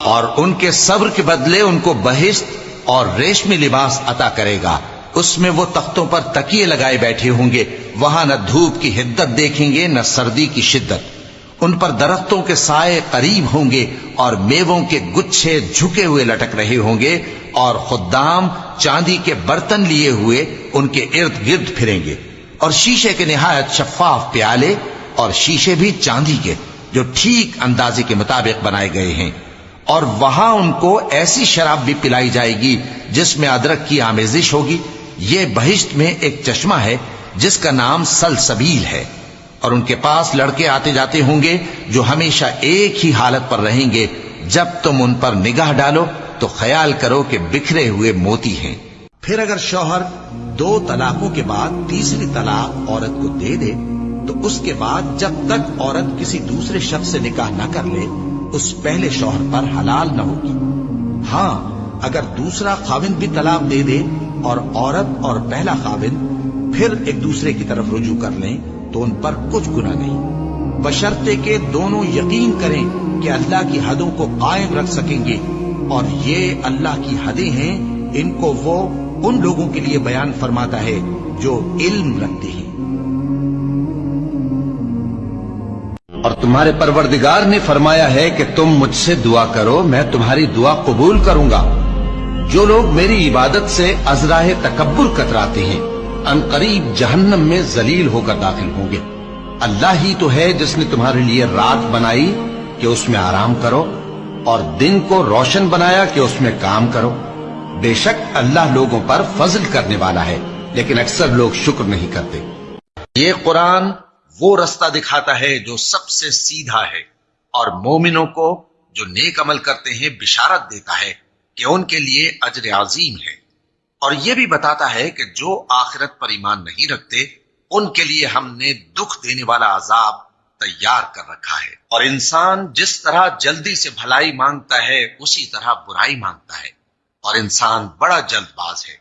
اور ان کے صبر کے بدلے ان کو بہشت اور ریشمی لباس عطا کرے گا. اس میں وہ تختوں پر تکیے لگائے بیٹھے ہوں گے. وہاں نہ دھوپ کی حدت دیکھیں گے نہ سردی کی شدت. ان پر درختوں کے سائے قریب ہوں گے اور میووں کے گچھے جھکے ہوئے لٹک رہے ہوں گے، اور خدام چاندی کے برتن لیے ہوئے ان کے ارد گرد پھریں گے، اور شیشے کے نہایت شفاف پیالے، اور شیشے بھی چاندی کے جو ٹھیک اندازے کے مطابق بنائے گئے ہیں. اور وہاں ان کو ایسی شراب بھی پلائی جائے گی جس میں ادرک کی آمیزش ہوگی. یہ بہشت میں ایک چشمہ ہے جس کا نام سلسبیل ہے. اور ان کے پاس لڑکے آتے جاتے ہوں گے جو ہمیشہ ایک ہی حالت پر رہیں گے. جب تم ان پر نگاہ ڈالو تو خیال کرو کہ بکھرے ہوئے موتی ہیں. پھر اگر شوہر 2 طلاقوں کے بعد تیسری طلاق عورت کو دے دے تو اس کے بعد جب تک عورت کسی دوسرے شخص سے نکاح نہ کر لے اس پہلے شوہر پر حلال نہ ہوگی. ہاں اگر دوسرا خاوند بھی طلاق دے دے اور عورت اور پہلا خاوند پھر ایک دوسرے کی طرف رجوع کر لیں تو ان پر کچھ گناہ نہیں، بشرطے کہ دونوں یقین کریں کہ اللہ کی حدوں کو قائم رکھ سکیں گے. اور یہ اللہ کی حدیں ہیں، ان کو وہ ان لوگوں کے لیے بیان فرماتا ہے جو علم رکھتے ہیں. اور تمہارے پروردگار نے فرمایا ہے کہ تم مجھ سے دعا کرو، میں تمہاری دعا قبول کروں گا. جو لوگ میری عبادت سے ازراہ تکبر کتراتے ہیں ان قریب جہنم میں ذلیل ہو کر داخل ہوں گے. اللہ ہی تو ہے جس نے تمہارے لیے رات بنائی کہ اس میں آرام کرو اور دن کو روشن بنایا کہ اس میں کام کرو. بے شک اللہ لوگوں پر فضل کرنے والا ہے لیکن اکثر لوگ شکر نہیں کرتے. یہ قرآن وہ رستہ دکھاتا ہے جو سب سے سیدھا ہے، اور مومنوں کو جو نیک عمل کرتے ہیں بشارت دیتا ہے کہ ان کے لیے اجر عظیم ہے. اور یہ بھی بتاتا ہے کہ جو آخرت پر ایمان نہیں رکھتے ان کے لیے ہم نے دکھ دینے والا عذاب تیار کر رکھا ہے. اور انسان جس طرح جلدی سے بھلائی مانگتا ہے اسی طرح برائی مانگتا ہے، اور انسان بڑا جلد باز ہے.